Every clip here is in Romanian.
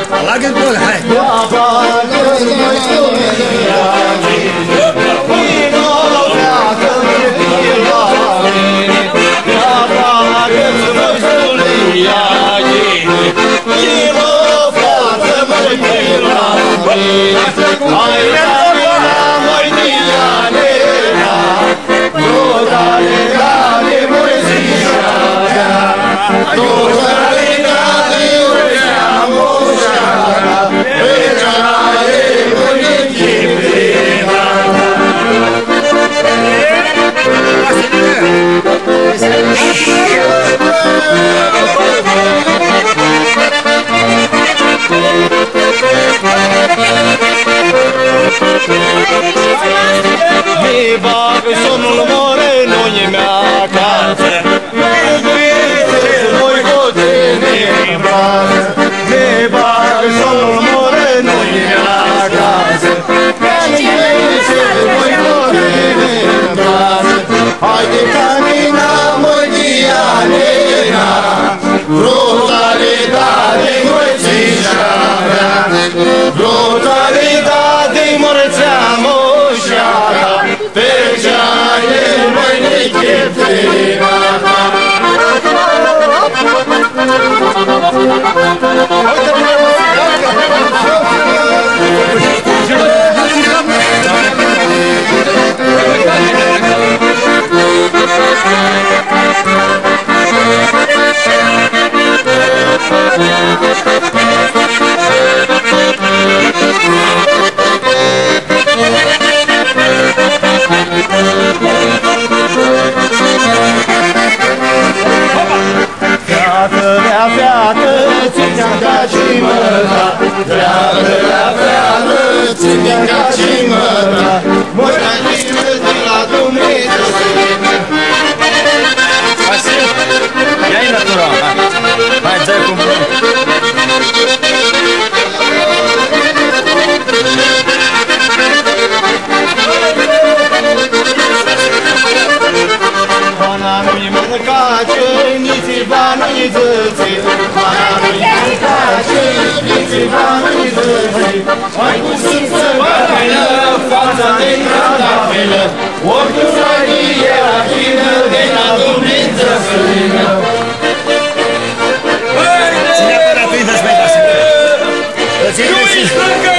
La gând gol, hai! Mi bag somnul moreno e mea casă, voi cotene în brațe. Mi bag somnul moreno e mea casă, voi cotene în brațe. Haide camina mădianena, brutalitate mărțișa mea, brutalitate mărțea moșara, pe ceaie mai nechefina. Fiată, ține-am ca și măta, fiată, ține-am ca și măta, măta știu de la Dumnezeu. Vasil, ia-i natura, hai, ți-ai cum vrei. Pana nu-i mâncace, nici bani zăți, pana nu-i mâncace, nici bani zăți. Mai cu simță cafelă, fața de trandafilă, ochiul rănie la chină, de la Dumnezeu sălină. Ține aparatul, îi dă-ți mai Vasil. Nu-i stângă!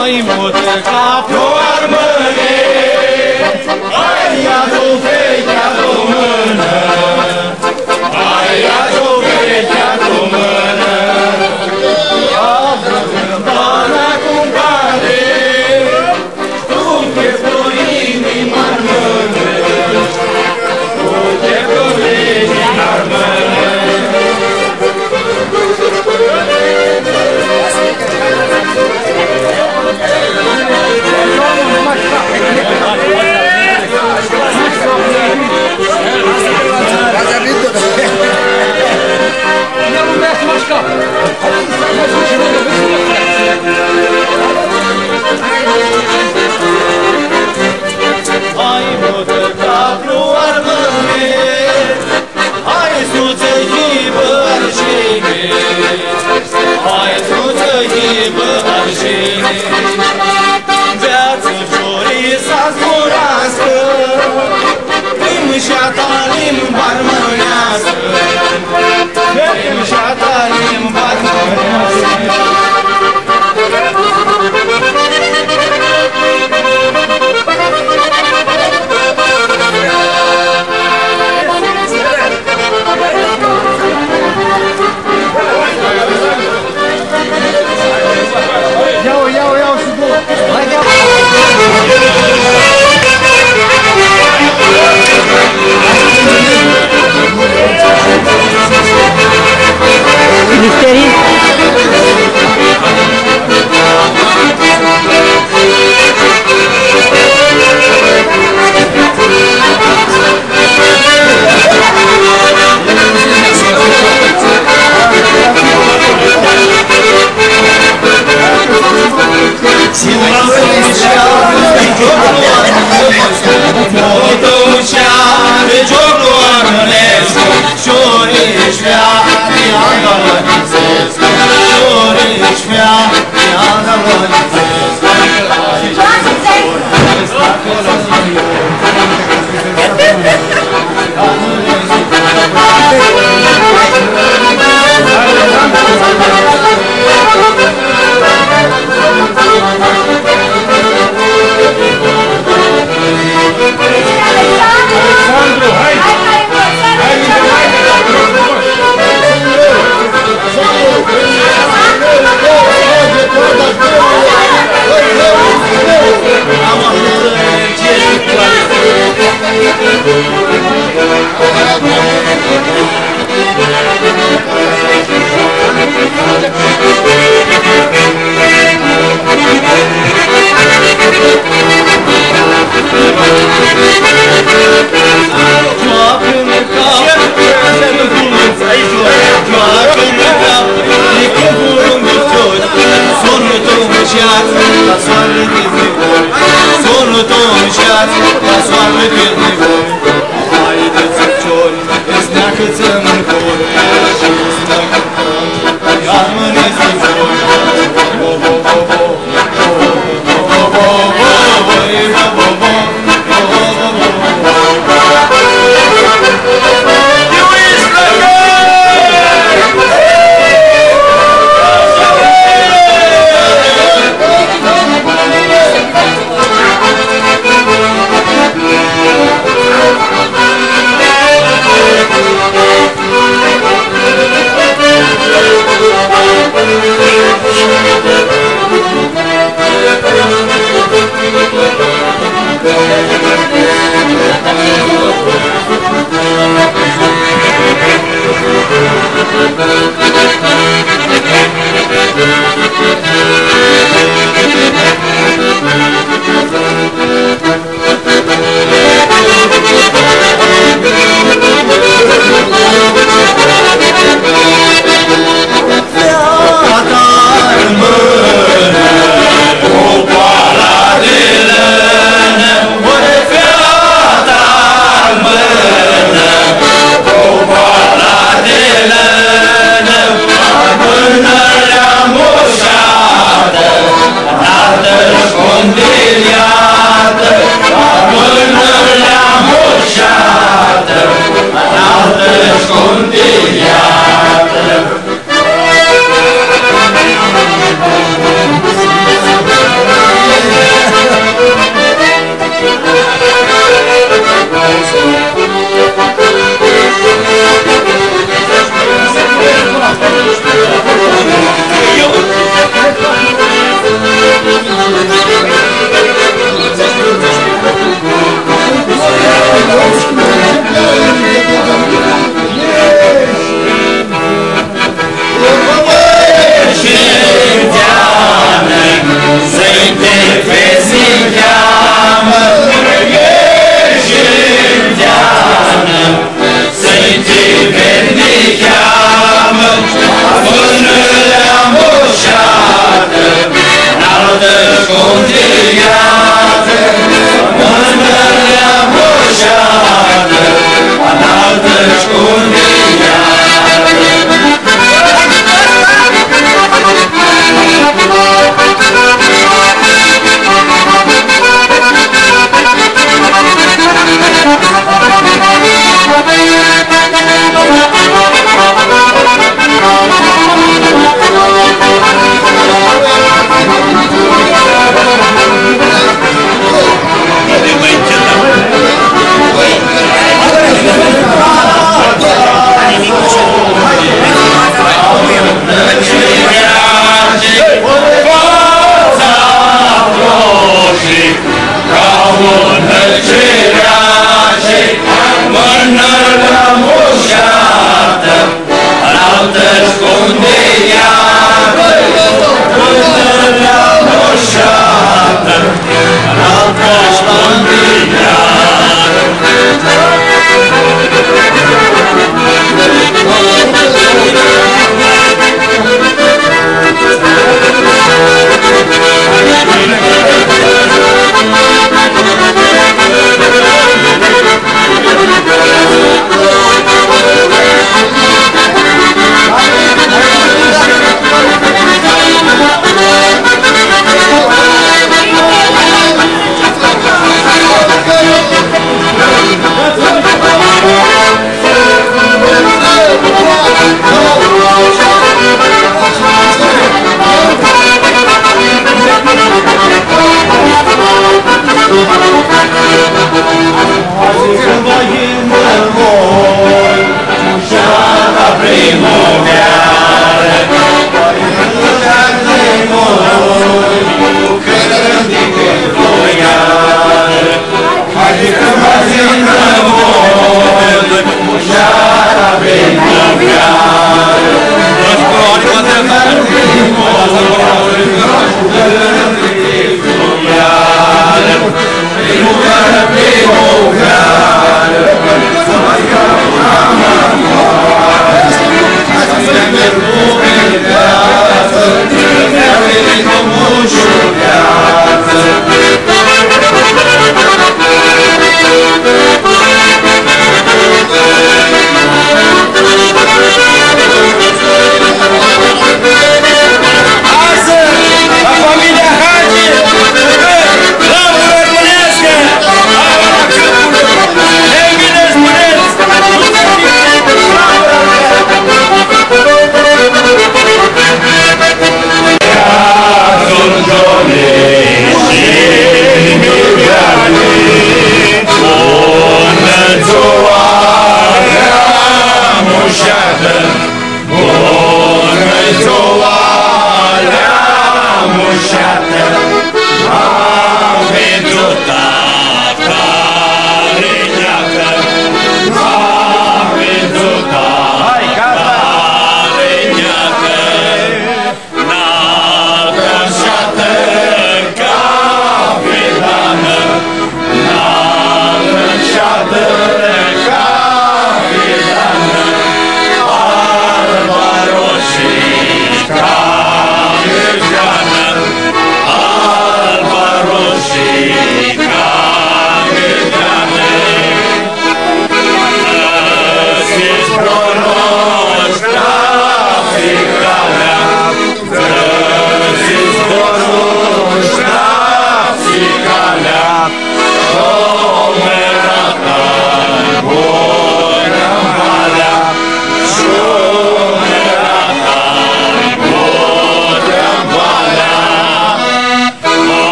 Ai mută ca pe o armăne, ai ia-ți-o vechea-ți-o mână, ai ia-ți-o vechea-ți-o mână. Cântana cumpare, tu te-ți inima-n mână, tu te-ți inima-n mână. Hai, Condiliată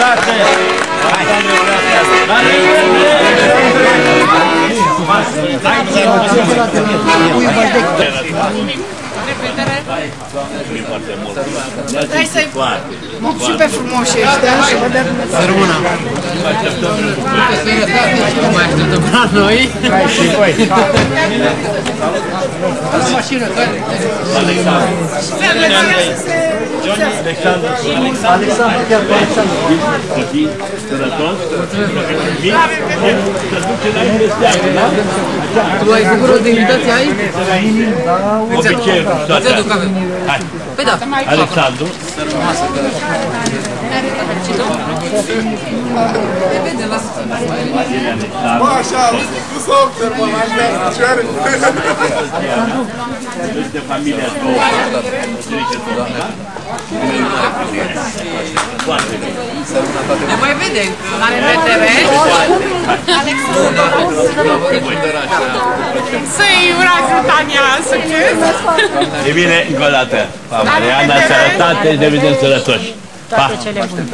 sănătate! La Hai să-i și pe frumoși ăștia și vedem. Să rămână. Mai așteptăm la noi. Hai și voi. Mașină, care? Alexandru, chiar pe Alexandru. Sănătos? Să duce la investiare, da? Tu ai făcut rost de invitație aici? Obiceiul, toate. Hai. Păi da. Alexandru. Bă, așa, nu să observăm, așa, picioare. De familia două. Ne mai vedem. La revedere. Să-i urați lui Tania succes! E bine, încă o dată. Mariana, sănătate și ne vedem sănătoși. Pa! Toate cele bune.